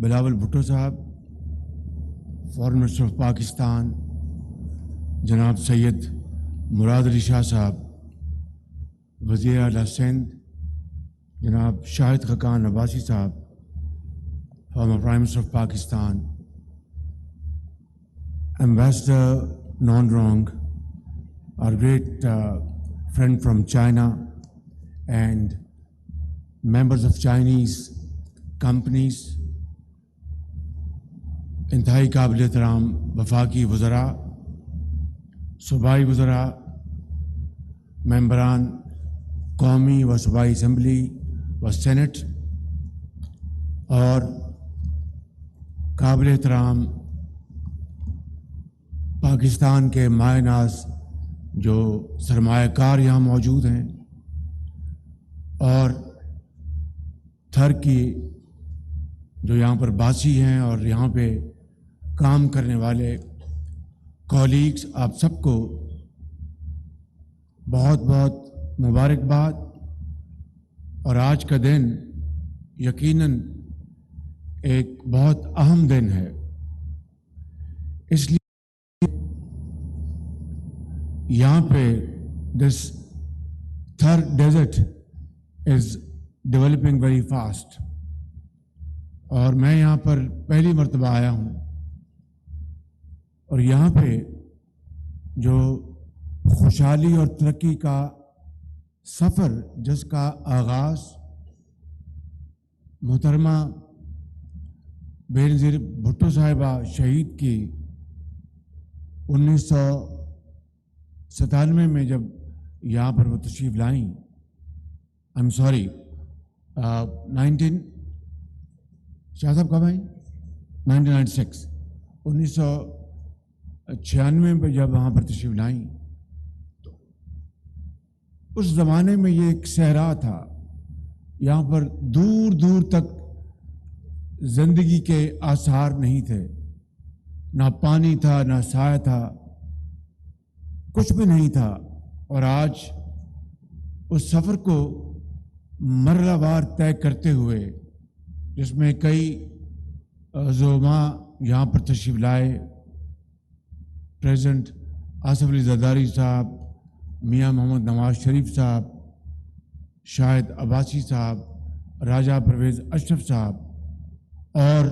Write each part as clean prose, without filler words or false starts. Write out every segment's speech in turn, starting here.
بلاول بھٹو صاحب، foreign minister of Pakistan جناب سید مراد علی شاہ صاحب، وزیر اعلیٰ سندھ جناب شاہد خاقان عباسی صاحب، former Prime Minister of Pakistan, Ambassador Non Rong, our great friend from China, and members of Chinese companies, انتہائی قابل احترام وفاقی وزراء، صوبائی وزراء، ممبران قومی و صوبائی اسمبلی و سینٹ، اور قابل احترام پاکستان کے مائع ناز جو سرمایہ کار یہاں موجود ہیں، اور تھر کی جو یہاں پر باسی ہیں اور یہاں پہ کام کرنے والے کولیگز، آپ سب کو بہت بہت مبارکباد۔ اور آج کا دن یقیناً ایک بہت اہم دن ہے، اس لیے یہاں پہ this Thar desert is developing very fast, اور میں یہاں پر پہلی مرتبہ آیا ہوں، اور یہاں پہ جو خوشحالی اور ترقی کا سفر جس کا آغاز محترمہ بینظیر بھٹو صاحبہ شہید کی 1997 میں جب یہاں پر وہ تشریف لائیں، شاہ صاحب کب آئیں؟ 1996 1996 میں جب وہاں پر تشریف لائیں، تو اس زمانے میں یہ ایک صحرا تھا، یہاں پر دور دور تک زندگی کے آثار نہیں تھے، نہ پانی تھا، نہ سایہ تھا، کچھ بھی نہیں تھا۔ اور آج اس سفر کو مرحلہ وار طے کرتے ہوئے، جس میں کئی زعماء یہاں پر تشریف لائے، پریزیڈنٹ آصف علی زرداری صاحب، میاں محمد نواز شریف صاحب، شاہد عباسی صاحب، راجہ پرویز اشرف صاحب، اور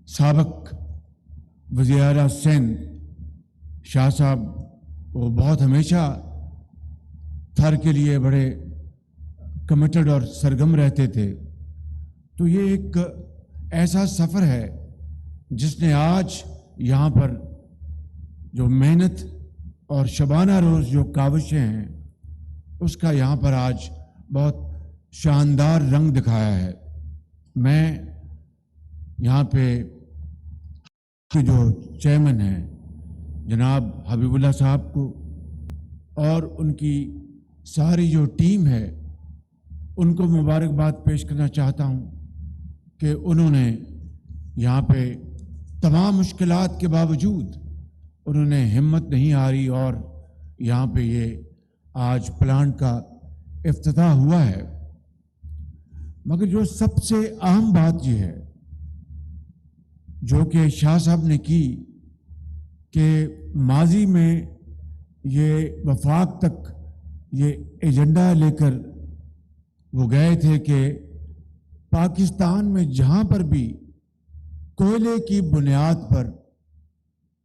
سابق وزیر اعلیٰ سندھ شاہ صاحب، وہ بہت ہمیشہ تھر کے لیے بڑے کمیٹڈ اور سرگرم رہتے تھے۔ تو یہ ایک ایسا سفر ہے جس نے آج یہاں پر جو محنت اور شبانہ روز جو کاوشیں ہیں، اس کا یہاں پر آج بہت شاندار رنگ دکھایا ہے۔ میں یہاں پہ جو چیئرمین ہیں جناب حبیب اللہ صاحب کو اور ان کی ساری جو ٹیم ہے، ان کو مبارکباد پیش کرنا چاہتا ہوں کہ انہوں نے یہاں پہ تمام مشکلات کے باوجود انہوں نے ہمت نہیں ہاری، اور یہاں پہ یہ آج پلانٹ کا افتتاح ہوا ہے۔ مگر جو سب سے اہم بات یہ ہے جو کہ شاہ صاحب نے کی، کہ ماضی میں یہ وفاق تک یہ ایجنڈا لے کر وہ گئے تھے کہ پاکستان میں جہاں پر بھی کوئلے کی بنیاد پر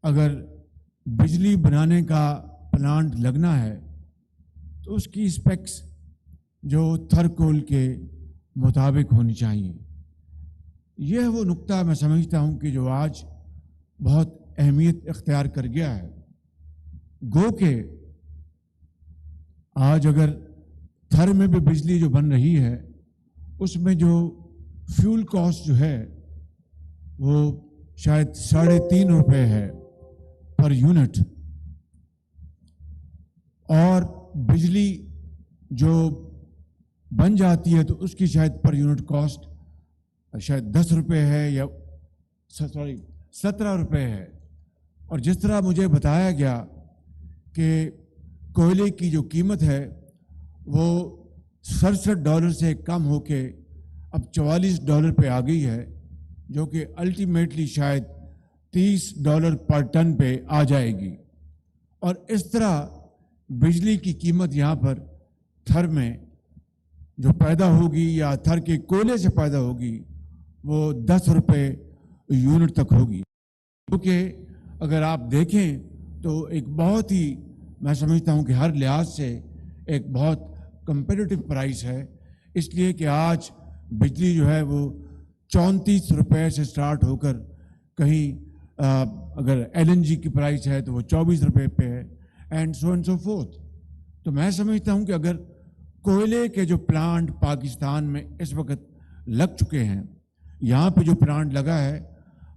اگر بجلی بنانے کا پلانٹ لگنا ہے تو اس کی اسپیکس جو تھر کول کے مطابق ہونی چاہیے۔ یہ وہ نقطہ میں سمجھتا ہوں کہ جو آج بہت اہمیت اختیار کر گیا ہے۔ گو کہ آج اگر تھر میں بھی بجلی جو بن رہی ہے، اس میں جو فیول کاسٹ جو ہے وہ شاید 3.5 روپے ہے پر یونٹ، اور بجلی جو بن جاتی ہے تو اس کی شاید پر یونٹ کاسٹ شاید 10 روپے ہے یا 17 روپے ہے۔ اور جس طرح مجھے بتایا گیا کہ کوئلے کی جو قیمت ہے وہ $67 سے کم ہو کے اب $44 پہ آ گئی ہے، جو کہ الٹیمیٹلی شاید $30 پر ٹن پہ آ جائے گی. اور اس طرح بجلی کی قیمت یہاں پر تھر میں جو پیدا ہوگی یا تھر کے کوئلے سے پیدا ہوگی وہ $10 یونٹ تک ہوگی. کیونکہ اگر آپ دیکھیں تو ایک بہت ہی، میں سمجھتا ہوں کہ ہر لحاظ سے ایک بہت کمپیٹیٹو پرائس ہے، اس لیے کہ آج بجلی جو ہے وہ $34 سے سٹارٹ ہو کر کہیں اگر LNG کی پرائس ہے تو وہ $24 پہ ہے، اینڈ سو فورتھ. تو میں سمجھتا ہوں کہ اگر کوئلے کے جو پلانٹ پاکستان میں اس وقت لگ چکے ہیں، یہاں پہ جو پلانٹ لگا ہے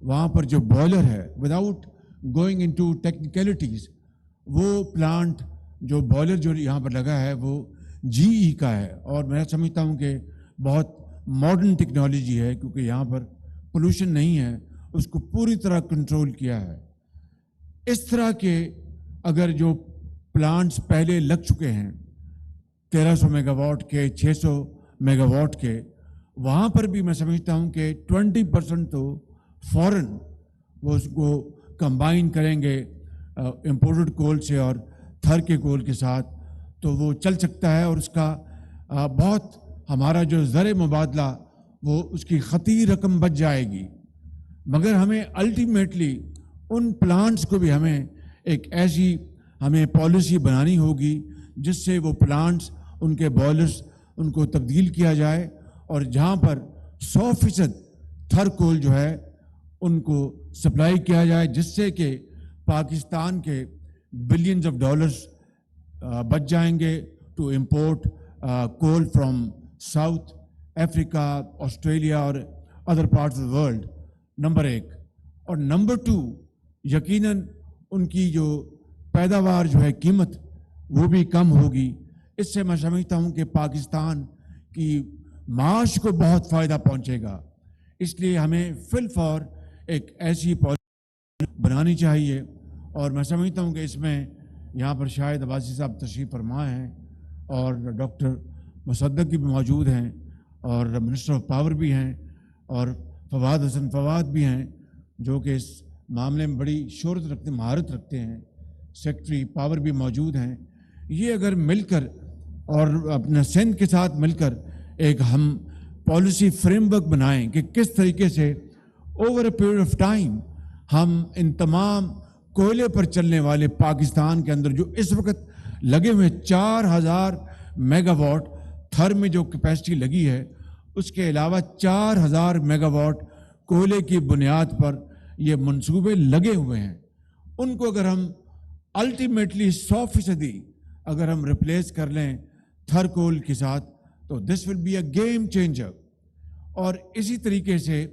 وہاں پر جو بوائلر ہے، وداؤٹ گوئنگ انٹو ٹیکنیکلٹیز، وہ پلانٹ جو بوائلر جو یہاں پر لگا ہے وہ GE کا ہے، اور میں سمجھتا ہوں کہ بہت ماڈرن ٹیکنالوجی ہے، کیونکہ یہاں پر پولوشن نہیں ہے، اس کو پوری طرح کنٹرول کیا ہے. اس طرح کے اگر جو پلانٹس پہلے لگ چکے ہیں 1300 میگا واٹ کے، 600 میگا واٹ کے، وہاں پر بھی میں سمجھتا ہوں کہ 20% تو فوراً وہ اس کو کمبائن کریں گے امپورٹڈ کول سے اور تھر کے کول کے ساتھ، تو وہ چل سکتا ہے، اور اس کا بہت ہمارا جو زر مبادلہ وہ اس کی خطیر رقم بچ جائے گی. مگر ہمیں الٹیمیٹلی ان پلانٹس کو بھی ہمیں ایک ایسی ہمیں پالیسی بنانی ہوگی جس سے وہ پلانٹس، ان کے بوائلرس، ان کو تبدیل کیا جائے، اور جہاں پر 100% تھر کول جو ہے ان کو سپلائی کیا جائے، جس سے کہ پاکستان کے بلینز آف ڈالرز بچ جائیں گے to import coal from South Africa, Australia اور other parts of the world. Number 1. اور نمبر 2، یقیناً ان کی جو پیداوار جو ہے قیمت وہ بھی کم ہوگی. اس سے میں سمجھتا ہوں کہ پاکستان کی معاش کو بہت فائدہ پہنچے گا. اس لیے ہمیں فی الفور ایک ایسی پالیسی بنانی چاہیے، اور میں سمجھتا ہوں کہ اس میں یہاں پر شاید عباسی صاحب تشریف فرما ہیں، اور ڈاکٹر مصدق بھی موجود ہیں، اور منسٹر آف پاور بھی ہیں، اور فواد حسن فواد بھی ہیں جو کہ اس معاملے میں بڑی شہرت رکھتے، مہارت رکھتے ہیں. سیکرٹری پاور بھی موجود ہیں. یہ اگر مل کر اور اپنا سندھ کے ساتھ مل کر ایک ہم پالیسی فریم ورک بنائیں کہ کس طریقے سے over a period of time ہم ان تمام کوئلے پر چلنے والے پاکستان کے اندر جو اس وقت لگے ہوئے 4000 میگا واٹ تھر میں جو کیپیسٹی لگی ہے، اس کے علاوہ 4000 میگا واٹ کوئلے کی بنیاد پر یہ منصوبے لگے ہوئے ہیں. ان کو اگر ہم الٹیمیٹلی 100% اگر ہم ریپلیس کر لیں تھر کول کے ساتھ تو this will be a game changer. اور اسی طریقے سے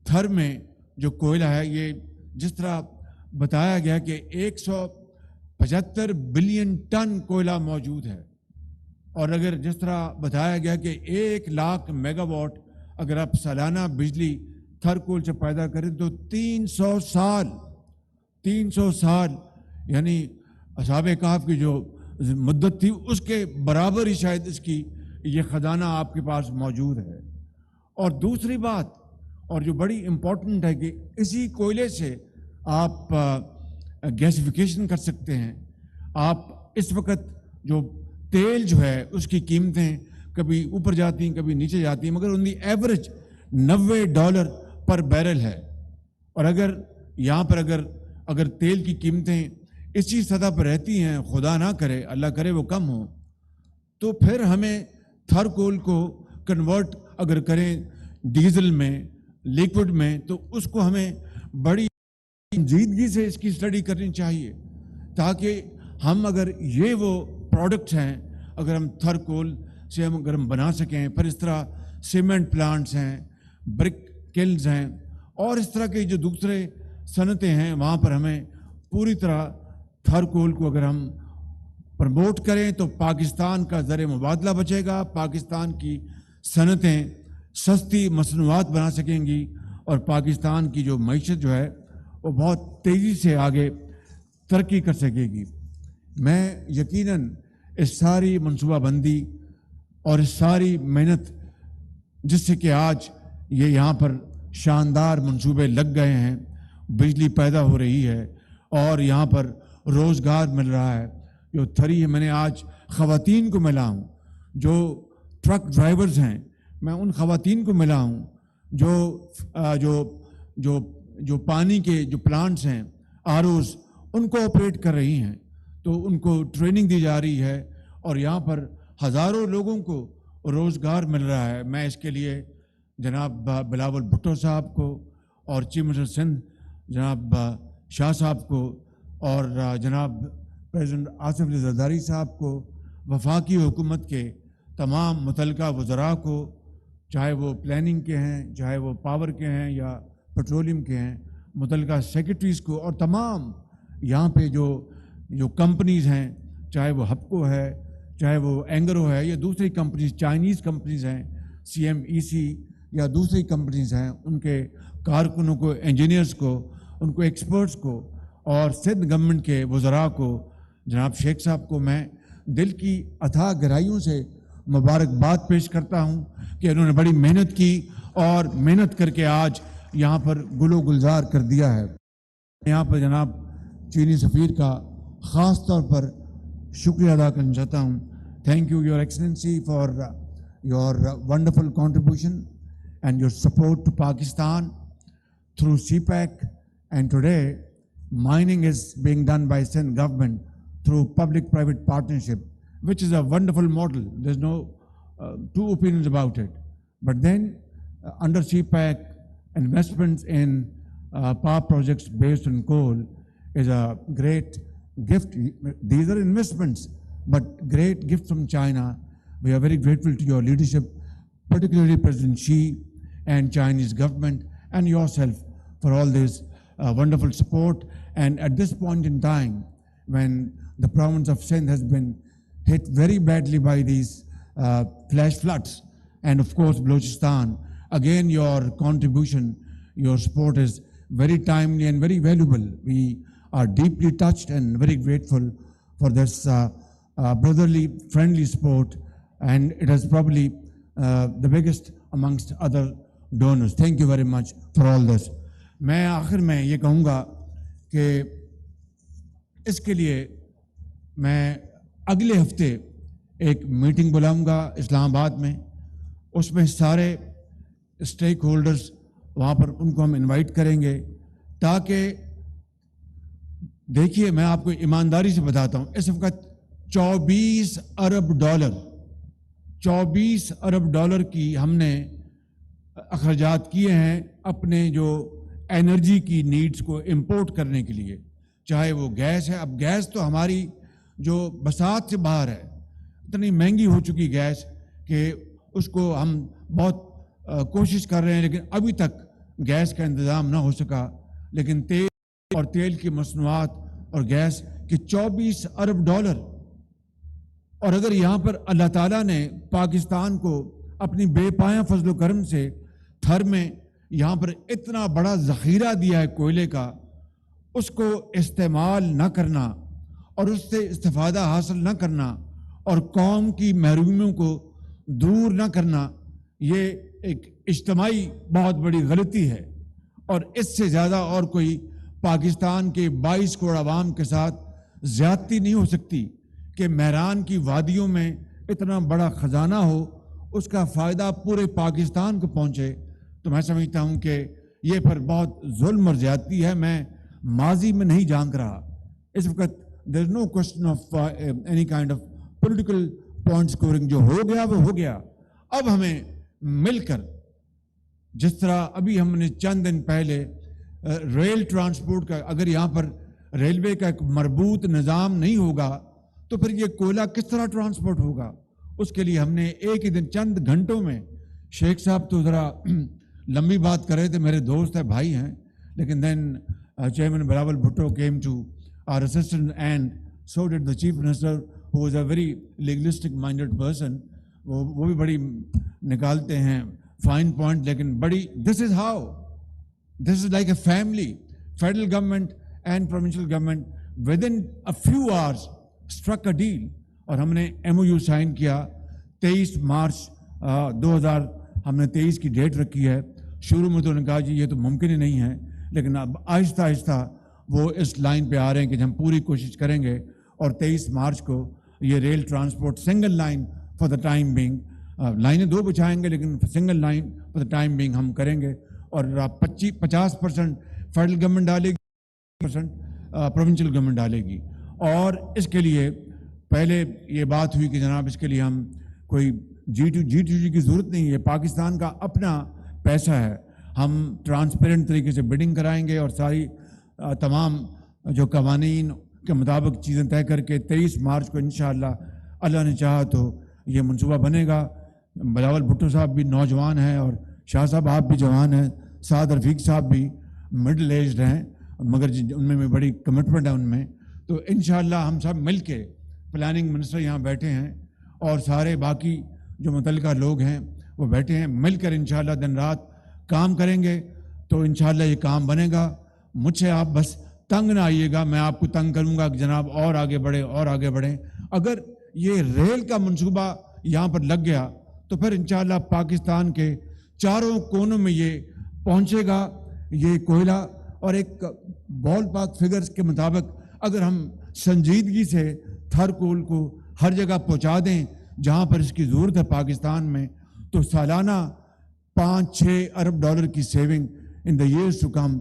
تھر میں جو کوئلہ ہے، یہ جس طرح بتایا گیا کہ 175 بلین ٹن کوئلہ موجود ہے، اور اگر جس طرح بتایا گیا کہ 1 لاکھ میگا واٹ اگر آپ سالانہ بجلی تھر کول سے پیدا کریں تو 300 سال یعنی اصحاب کہف کی جو مدت تھی اس کے برابر ہی شاید اس کی یہ خزانہ آپ کے پاس موجود ہے. اور دوسری بات، اور جو بڑی امپورٹنٹ ہے، کہ اسی کوئلے سے آپ گیسیفیکیشن کر سکتے ہیں. آپ اس وقت جو تیل جو ہے اس کی قیمتیں کبھی اوپر جاتی ہیں کبھی نیچے جاتی ہیں، مگر ان دی ایوریج $90 پر بیرل ہے. اور اگر یہاں پر اگر تیل کی قیمتیں اسی سطح پر رہتی ہیں، خدا نہ کرے، اللہ کرے وہ کم ہوں، تو پھر ہمیں تھر کول کو کنورٹ اگر کریں ڈیزل میں، لیکوڈ میں، تو اس کو ہمیں بڑی سنجیدگی سے اس کی اسٹڈی کرنی چاہیے، تاکہ ہم اگر یہ وہ پروڈکٹس ہیں اگر ہم تھر کول سے اگر ہم بنا سکیں. پھر اس طرح سیمنٹ پلانٹس ہیں، برک کلز ہیں، اور اس طرح کے جو دوسرے صنعتیں ہیں، وہاں پر ہمیں پوری طرح تھر کول کو اگر ہم پروموٹ کریں تو پاکستان کا زر مبادلہ بچے گا، پاکستان کی صنعتیں سستی مصنوعات بنا سکیں گی، اور پاکستان کی جو معیشت جو ہے وہ بہت تیزی سے آگے ترقی کر سکے گی. میں یقیناً اس ساری منصوبہ بندی اور اس ساری محنت جس سے کہ آج یہ یہاں پر شاندار منصوبے لگ گئے ہیں, بجلی پیدا ہو رہی ہے اور یہاں پر روزگار مل رہا ہے. جو تھری ہے, میں نے آج خواتین کو ملا ہوں جو ٹرک ڈرائیورز ہیں, میں ان خواتین کو ملا ہوں جو پانی کے جو پلانٹس ہیں آروز ان کو آپریٹ کر رہی ہیں, تو ان کو ٹریننگ دی جا رہی ہے اور یہاں پر ہزاروں لوگوں کو روزگار مل رہا ہے. میں اس کے لیے جناب بلاول بھٹو صاحب کو اور چیف منسٹر سندھ جناب شاہ صاحب کو اور جناب پریزیڈنٹ آصف علی زرداری صاحب کو, وفاقی حکومت کے تمام متعلقہ وزراء کو, چاہے وہ پلاننگ کے ہیں, چاہے وہ پاور کے ہیں یا پیٹرولیم کے ہیں, متعلقہ سیکرٹریز کو, اور تمام یہاں پہ جو کمپنیز ہیں, چاہے وہ ہپکو ہے, چاہے وہ اینگرو ہے یا دوسری کمپنیز, چائنیز کمپنیز ہیں, CMEC یا دوسری کمپنیز ہیں, ان کے کارکنوں کو, انجینئرز کو, ان کو ایکسپرٹس کو, اور سندھ گورنمنٹ کے وزراء کو, جناب شیخ صاحب کو میں دل کی اتھاہ گہرائیوں سے مبارکباد پیش کرتا ہوں کہ انہوں نے بڑی محنت کی اور محنت کر کے آج یہاں پر گل و گلزار کر دیا ہے. یہاں پر جناب چینی سفیر کا خاص طور پر شکریہ ادا کرنا چاہتا ہوں. Thank you your excellency for your wonderful contribution and your support to Pakistan through CPEC, and today mining is being done by Sindh government through public-private partnership, which is a wonderful model. There's no two opinions about it. But then under CPEC, investments in power projects based on coal is a great gift. These are investments, but great gift from China. We are very grateful to your leadership, particularly President Xi and Chinese government and yourself for all this wonderful support. And at this point in time, when the province of Sindh has been hit very badly by these flash floods, and of course Balochistan, again your contribution, your support is very timely and very valuable. We are deeply touched and very grateful for this brotherly, friendly support, and it is probably the biggest amongst other donors. Thank you very much for all this. میں آخر میں یہ کہوں گا کہ اس کے لیے میں اگلے ہفتے ایک میٹنگ بلاؤں گا اسلام آباد میں. اس میں سارے اسٹیک ہولڈرز وہاں پر ان کو ہم انوائٹ کریں گے, تاکہ دیکھیے میں آپ کو ایمانداری سے بتاتا ہوں, اس وقت 24 ارب ڈالر کی ہم نے اخراجات کیے ہیں اپنے جو انرجی کی نیڈز کو امپورٹ کرنے کے لیے, چاہے وہ گیس ہے. اب گیس تو ہماری جو بساط سے باہر ہے, اتنی مہنگی ہو چکی گیس کہ اس کو ہم بہت کوشش کر رہے ہیں, لیکن ابھی تک گیس کا انتظام نہ ہو سکا. لیکن تیل اور تیل کی مصنوعات اور گیس کے 24 ارب ڈالر, اور اگر یہاں پر اللہ تعالیٰ نے پاکستان کو اپنی بے پایاں فضل و کرم سے تھر میں یہاں پر اتنا بڑا ذخیرہ دیا ہے کوئلے کا, اس کو استعمال نہ کرنا اور اس سے استفادہ حاصل نہ کرنا اور قوم کی محرومیوں کو دور نہ کرنا, یہ ایک اجتماعی بہت بڑی غلطی ہے. اور اس سے زیادہ اور کوئی پاکستان کے 22 کروڑ عوام کے ساتھ زیادتی نہیں ہو سکتی کہ مہران کی وادیوں میں اتنا بڑا خزانہ ہو, اس کا فائدہ پورے پاکستان کو پہنچے. تو میں سمجھتا ہوں کہ یہ پر بہت ظلم اور زیادتی ہے. میں ماضی میں نہیں جھانک رہا. اس وقت there is no question of any kind of political point scoring. جو ہو گیا وہ ہو گیا. اب ہمیں مل کر, جس طرح ابھی ہم نے چند دن پہلے ریل ٹرانسپورٹ کا, اگر یہاں پر ریلوے کا ایک مربوط نظام نہیں ہوگا تو پھر یہ کوئلہ کس طرح ٹرانسپورٹ ہوگا. اس کے لیے ہم نے ایک ہی دن, چند گھنٹوں میں, شیخ صاحب تو ذرا لمبی بات کر رہے تھے, میرے دوست ہیں, بھائی ہیں, لیکن then chairman Bilawal Bhutto came to our assistance, and so did the chief minister, who is a very legalistic minded person. وہ بھی بڑی نکالتے ہیں فائن پوائنٹ, لیکن بڑی this is like a family. Federal government and provincial government within a few hours struck a deal, اور ہم نے MOU سائن کیا 23 مارچ 2000 ہم نے 23 کی ڈیٹ رکھی ہے. شروع میں تو انہوں نے کہا جی یہ تو ممکن ہی نہیں ہے, لیکن اب آہستہ آہستہ وہ اس لائن پہ آ رہے ہیں کہ ہم پوری کوشش کریں گے, اور 23 مارچ کو یہ rail transport single line for the time being, لائنیں 2 بچھائیں گے لیکن single line for the time being ہم کریں گے. اور 50% فیڈرل گورنمنٹ ڈالے گی, 50% پروونشل گورنمنٹ ڈالے گی. اور اس کے لیے پہلے یہ بات ہوئی کہ جناب اس کے لیے ہم کوئی G2G کی ضرورت نہیں ہے, پاکستان کا اپنا پیسہ ہے, ہم ٹرانسپیرنٹ طریقے سے بڈنگ کرائیں گے اور ساری تمام جو قوانین کے مطابق چیزیں طے کر کے 23 مارچ کو انشاءاللہ اللہ نے چاہا تو یہ منصوبہ بنے گا. بلاول بھٹو صاحب بھی نوجوان ہیں اور شاہ صاحب آپ بھی جوان ہیں, سعد رفیق صاحب بھی مڈل ایجڈ ہیں, مگر ان میں بڑی کمٹمنٹ ہے ان میں. تو انشاءاللہ ہم سب مل کے, پلاننگ منسٹر یہاں بیٹھے ہیں اور سارے باقی جو متعلقہ لوگ ہیں وہ بیٹھے ہیں, مل کر انشاءاللہ دن رات کام کریں گے تو انشاءاللہ یہ کام بنے گا. مجھ سے آپ بس تنگ نہ آئیے گا, میں آپ کو تنگ کروں گا کہ جناب اور آگے بڑھیں اور آگے بڑھیں. اگر یہ ریل کا منصوبہ یہاں پر لگ گیا تو پھر انشاءاللہ پاکستان کے چاروں کونوں میں یہ پہنچے گا یہ کوئلہ. اور ایک بال پاک فگرز کے مطابق اگر ہم سنجیدگی سے تھر کول کو ہر جگہ پہنچا دیں جہاں پر اس کی ضرورت ہے پاکستان میں, تو سالانہ 5-6 ارب ڈالر کی saving in the years to کم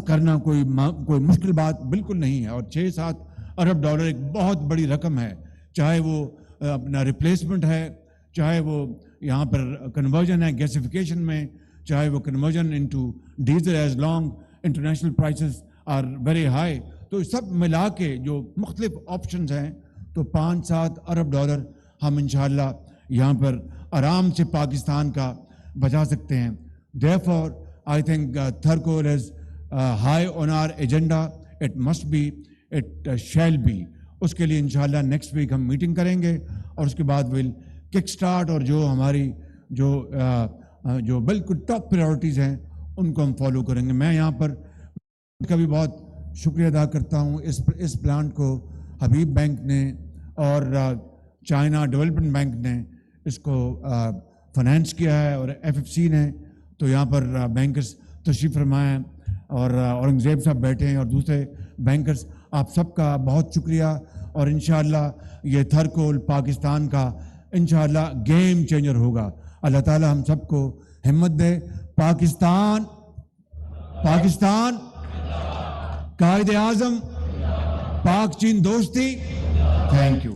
کرنا کوئی مشکل بات بالکل نہیں ہے. اور 6-7 ارب ڈالر ایک بہت بڑی رقم ہے, چاہے وہ اپنا ریپلیسمنٹ ہے, چاہے وہ یہاں پر کنورژن ہے گیسیفیکیشن میں, چاہے وہ conversion into diesel as long international prices are very high. تو سب ملا کے جو مختلف آپشنز ہیں تو 5-7 ارب ڈالر ہم انشاءاللہ یہاں پر آرام سے پاکستان کا بچا سکتے ہیں. Therefore, I think Thar coal is high on our agenda. It must be, it shall be. اس کے لیے انشاءاللہ نیکسٹ ویک ہم میٹنگ کریں گے اور اس کے بعد ول کک سٹارٹ, اور جو ہماری جو بالکل ٹاپ پریورٹیز ہیں ان کو ہم فالو کریں گے. میں یہاں پر کا بھی بہت شکریہ ادا کرتا ہوں. اس پلانٹ کو حبیب بینک نے اور چائنا ڈیولپمنٹ بینک نے اس کو فنانس کیا ہے, اور FFC نے. تو یہاں پر بینکرز تشریف فرمائے ہیں اور اورنگزیب صاحب بیٹھے ہیں اور دوسرے بینکرز, آپ سب کا بہت شکریہ. اور انشاءاللہ یہ تھر کول پاکستان کا انشاءاللہ گیم چینجر ہوگا. اللہ تعالی ہم سب کو ہمت دے. پاکستان قائد اعظم, پاک چین دوستی. Thank you.